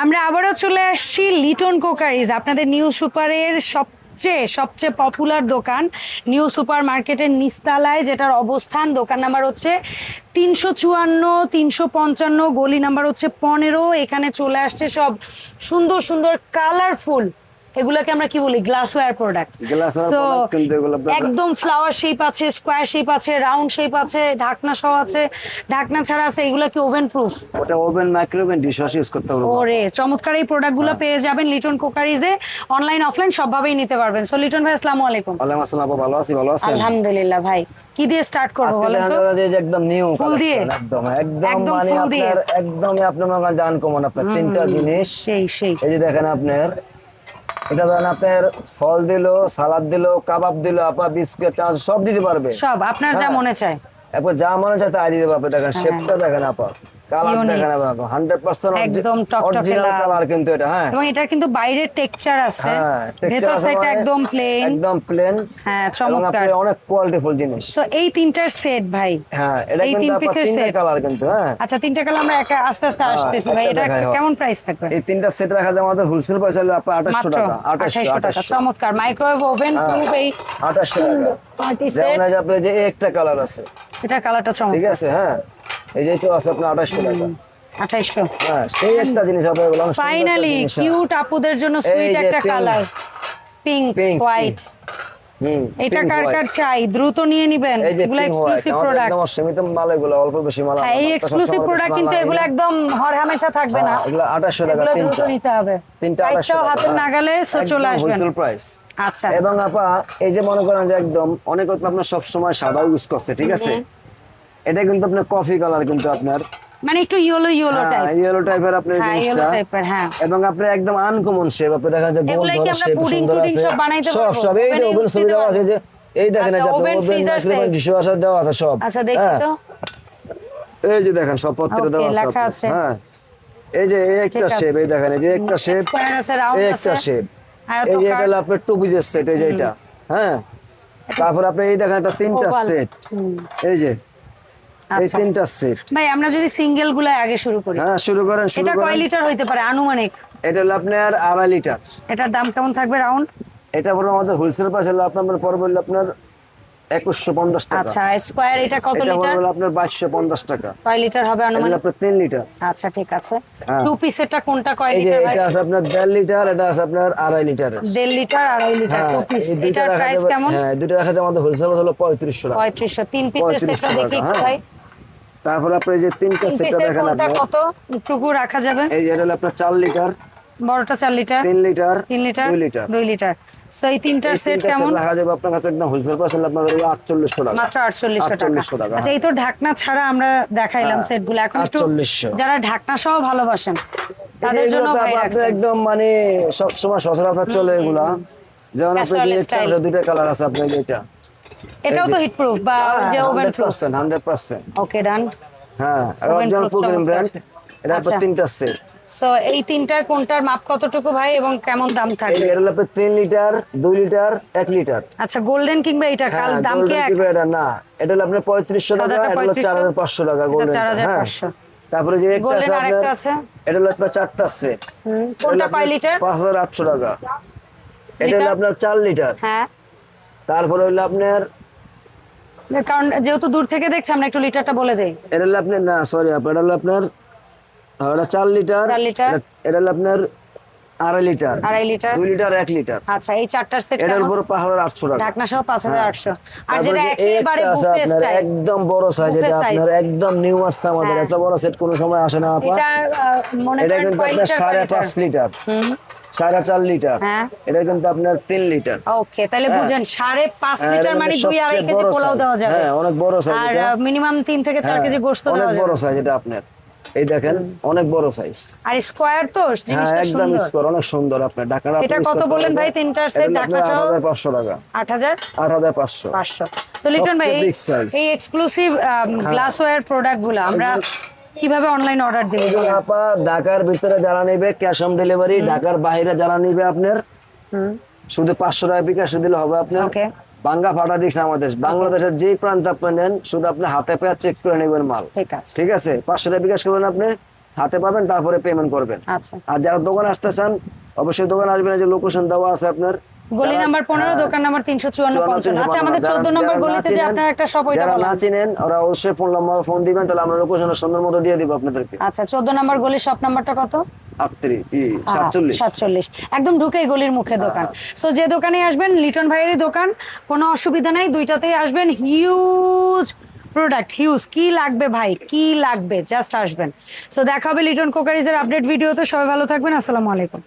আমরা আবারও চলে আসছি লিটন কোকারিজ, আপনাদের নিউ সুপারের সবচেয়ে পপুলার দোকান। নিউ সুপার মার্কেটের নিস্তালায়, যেটার অবস্থান, দোকান নাম্বার হচ্ছে 354, 355, গলি নাম্বার হচ্ছে 15। এখানে চলে আসছে সব সুন্দর সুন্দর কালারফুল, এগুলোকে আমরা কি বলি, গ্লাসওয়্যার প্রোডাক্ট। সো একদম ফ্লাওয়ার শেপ আছে, স্কোয়ার শেপ আছে, রাউন্ড শেপ আছে, ঢাকনা সহ আছে, ঢাকনা ছাড়া আছে। এগুলো কি ওভেন প্রুফ? ওটা ওভেন, মাইক্রোওভেন, ডিশওয়াশ ইউজ করতে পারবো। ওরে চমৎকার! এই প্রোডাক্টগুলো পেয়ে যাবেন লিটন কোকারিজে, অনলাইন অফলাইন সবভাবেই নিতে পারবেন। সো লিটন ভাই, আসসালামু আলাইকুম। ওয়ালাইকুম আসসালাম আপু, ভালো আছি। ভালো আছেন? আলহামদুলিল্লাহ ভাই। কি দিয়ে স্টার্ট করব বলেন তো? আজকে একদম নিউ ফুল দিয়ে, একদম মানে আপনার একদমই আপনার মনে জান কমন আপনার তিনটা জিনিস। সেই এই যে দেখেন আপনার, এটা ধরেন আপনার ফল দিলো, সালাদ দিলো, কাবাব দিলো, আপা বিস্কিট চানাচুর সব দিতে পারবে, সব আপনার যা মনে চায়। এরপর যা মনে চায় তাই দিতে পারবে। দেখেন শেপটা দেখেন আপা, কালার দেখেন আপা, 100% একদম টকটকে অরিজিনাল কালার কিন্তু এটা। হ্যাঁ, এবং এটার কিন্তু বাইরের টেক্সচার আছে, ভেতর সাইডটা একদম প্লেন। হ্যাঁ, চমৎকার, অনেক কোয়ালিটিফুল জিনিস। সো এই তিনটার সেট ভাই। হ্যাঁ, এটা এই কিন্তু তিন আপা পিসের তিনটা সেট। কালার কিন্তু। হ্যাঁ, আচ্ছা, তিনটা কালার আমরা আস্তে আস্তে আসতেছি ভাই। এটা কেমন প্রাইস থাকবে? এই তিনটা সেট রাখা যায় আমাদের হোলসেল প্রাইস হলো আপা 2800 টাকা। 2800 টাকা। চমৎকার মাইক্রোওয়েভ ওভেন প্রুফ এই 2800 টাকা। Party set. যেমন এই যে আপনার যে একটা কালার আছে, এটা কালারটা চমৎকার, ঠিক আছে। হ্যাঁ, এই যে এটা আছে আপনার 2800 টাকা। 2800। হ্যাঁ, সেই একটা জিনিস হবে বললাম। ফাইনালি কিউট আপুদের জন্য সুইট একটা কালার, পিঙ্ক হোয়াইট। এটা কার কার চাই দ্রুত নিয়ে নেবেন, এগুলো এক্সক্লুসিভ প্রোডাক্ট। একদম সীমিত মাল, এগুলো অল্প বেশি মাল। হ্যাঁ, এই এক্সক্লুসিভ প্রোডাক্ট কিন্তু এগুলো একদম হরহামেশা থাকবে না। এগুলো 2800 টাকা এগুলো দ্রুত তিনটা। নিতে হবে, তিনটা প্রাইসটাও 2800 হাতের নাগালে। সো চলে আসবেন হোলসেল প্রাইস। আচ্ছা, এবং আপা এই যে মনে করেন যে একদম অনেক আপনার সব সময় সাদা ইউজ করছে, ঠিক আছে। এটা কিন্তু আপনার কফি কালার কিন্তু আপনার, মানে একটু ইয়েলো টাইপ, ইয়েলো টাইপের আপনার হ্যাঁ ইয়েলো জিনিসটা। টাইপের। হ্যাঁ, এবং আপনি একদম আনকমন শেপ, আপনি দেখেন যে গোল এগুলাই কি ধরে আমরা শেপ পুডিং সুন্দর টুডিং আছে, সব বানাইতে সব পারবো? সব এই যে Oven ওভেন use সুবিধা দিতে আছে, যে এই দেখেন আচ্ছা, যে oven oven freezer microwave oven safe। Dishwasher দেওয়া আছে সব। আচ্ছা দেখি তো। এই যে দেখেন সব পত্র Okay, দেওয়া লেখা আছে। আছে। হ্যাঁ, এই যে এই একটা ঠিক আছে। শেপ, এই দেখেন এই যে একটা শেপ, স্কয়ার আছে, রাউন্ড এই আছে, একটা শেপ। আয়তাকার। এই যে এটা হলো আপনার টু পিসের সেট, এই যে এটা। হ্যাঁ, তারপর আপনি এই দেখেন একটা তিনটা Oval। সেট, এই যে এই আচ্ছা তিনটা সেট। ভাই, আমরা যদি সিঙ্গেল গুলো আগে শুরু করি, হ্যাঁ, শুরু করেন এটা কয় লিটার হইতে পারে আনুমানিক? এটা হলো আপনার 2.5 লিটার। এটার দাম কেমন থাকবে রাউন্ড? এটা পরে আমাদের হোলসেল প্রাইস হলো আপনার পরে বললো আপনার 2150 টাকা। আচ্ছা, স্কয়ার এটা কত এটা লিটার? হলো আপনার 2250 টাকা। কয় লিটার হবে এটা আনুমানিক? আপনার 3 লিটার। আচ্ছা ঠিক আছে। হ্যাঁ। টু পিসেরটা কোনটা কয় এই যে লিটার? এটা আছে আপনার 1.5 লিটার, এটা আছে আপনার 2.5 litre. 1.5 litre, 2.5 litre two piece. এই দুইটা এটার রাখা প্রাইস যাবে। কেমন? হ্যাঁ, দুইটা রাখা যায় আমাদের হোলসেল প্রাইস হলো 3500 টাকা। 3500। তিন পিসের সেটটা 3500 দেখি একটু টাকা, ভাই। তারপর আপনি এই যে তিনটা তিন সেটটা পিসের দেখেন কোনটা আপনি। কত টুকু রাখা যাবে? এই যে এটা হলো আপনার 4 লিটার, বড়টা 4 litre, 3 litre, 3 litre, 2 litre. 2 litre. So এই তিনটার এই সেট তিনটা কেমন? সেট রাখা যাবে আপনার কাছে একদম হোলসেল প্রাইস হলো আপনাদের 4800 টাকা। মাত্র 4800 টাকা। 4800 টাকা। আচ্ছা, এই তো ঢাকনা ছাড়া আমরা দেখাইলাম হ্যাঁ, সেটগুলো। এখন একটু 4800 যারা ঢাকনা সহ ভালোবাসেন তাদের এগুলো জন্য তো ভাই আপনার রাখছেন। একদম মানে সব সময় সচরাচর চলে এগুলা। যেমন আপনার Casual যে style। একটা দুইটা কালার আছে আপনার এটা। এটাও তো হিট প্রুফ বা যে ওভেন প্রুফ। 100%। ওকে ডান। হ্যাঁ, Oven অরিজিনাল proof প্রোগ্রাম চমৎকার। ব্র্যান্ড। এটা আপনার আচ্ছা। তিনটা সেট। সো এই তিনটা কোনটার মাপ কতটুকু ভাই এবং কেমন দাম এই থাকবে? এটা হলো আপনার 3 লিটার, 2 লিটার, 1 লিটার। আচ্ছা, গোল্ডেন কিংবা এটা কাল হ্যাঁ, দাম কি golden এক? কিংবা এটা না, এটা হলো আপনার 3500 টাকা, সাদাটা এটা হলো 3500, 4500 টাকা গোল্ডেন। হ্যাঁ, 4500। তারপরে যে একটা গোল্ডেন আছে আরেকটা আপনার, আছে, এটা হলো আপনার চারটা সেট। কোনটা কয় লিটার? 5800 টাকা। এটা হলো লিটার? আপনার 4 লিটার। হ্যাঁ, তারপরে হলো আপনার, কারণ যেহেতু দূর থেকে দেখছি আমরা একটু লিটারটা বলে দেই। এটা হলো আপনার, না সরি আপনার, এটা হলো আপনার এটা 4 লিটার। 4 লিটার। এটা হলো আপনার 2.5 লিটার, 2.5 লিটার। 2 litre, 1 litre. আচ্ছা, এই চারটার সেট এটার কেমন? উপর 5800 টাকা। ঢাকনা সহ 5800। আর তারপরে যেটা যে এই একেবারে একটা আছে বুফে আপনার স্টাইল, একদম বড় সাইজ, Buffet এটা size। আপনার একদম নিউ আসছে আমাদের। হ্যাঁ। এত বড় সেট কোনো সময় আসে না আপা। এটা মনে এটা করেন কিন্তু কয় আপনার লিটার, কয় লিটার? 5.5 লিটার, হুম, 4.5 লিটার। হ্যাঁ। এটা কিন্তু আপনার 3 লিটার। ওকে, তাহলে বুঝেন 5.5 লিটার মানে 2-2.5 কেজি পোলাও দেওয়া যাবে। হ্যাঁ, অনেক বড় সাইজ আর এটা। মিনিমাম 3 থেকে 4 কেজি গোশত অনেক দেওয়া বড় যাবে। সাইজ এটা আপনার। এই দেখেন অনেক বড় সাইজ। আর স্কয়ার তো হ্যাঁ, জিনিসটা একদম সুন্দর। স্কোর অনেক সুন্দর আপনার। ঢাকার এটা কত বলেন ভাই তিনটার সেট ঢাকনা সহ? 8500 টাকা। 8500। 8500। তো লিটন ভাই, সবচেয়ে big size। এই এক্সক্লুসিভ গ্লাসওয়্যার প্রোডাক্টগুলো আমরা কিভাবে অনলাইন অর্ডার দেব? এগুলো আপা ঢাকার ভিতরে যারা নেবে ক্যাশ অন ডেলিভারি, ঢাকার বাইরে যারা নেবে আপনার শুধু 500 টাকা বিকাশ দিলে হবে আপনার। ওকে, বাঙ্গা ফাটা দিচ্ছে আমাদের বাংলাদেশের যে প্রান্ত আপনি নেন, শুধু আপনি হাতে পেয়ে চেক করে নেবেন মাল। ঠিক আছে। ঠিক আছে, 500 টাকা বিকাশ করবেন আপনি, হাতে পাবেন, তারপরে পেমেন্ট করবেন। আচ্ছা, আর যারা দোকান আসতে চান অবশ্যই দোকান আসবেন, এই যে লোকেশন দেওয়া আছে আপনার, গলি নাম্বার 15, দোকান নাম্বার 35455। আচ্ছা, আমাদের 14 নম্বর গলিতে যে আপনার একটা শপ, ওইটা যারা বলেন। না চিনেন ওরা অবশ্যই ফোন দিবেন, তাহলে আমরা লোকেশনের সুন্দর মতো দিয়ে দিব আপনাদেরকে। আচ্ছা, 14 নম্বর গলি, শপ নাম্বারটা কত? 47। 47, একদম ঢুকেই গলির মুখে দোকান। সো যে দোকানে আসবেন, লিটন ভাইয়েরই দোকান, কোনো অসুবিধা নাই, দুইটাতেই আসবেন। হিউজ প্রোডাক্ট, হিউজ, কি লাগবে ভাই, কি লাগবে, জাস্ট আসবেন। সো দেখা হবে লিটন কোকারিজের আপডেট ভিডিওতে। সবাই ভালো থাকবেন, আসসালামু আলাইকুম।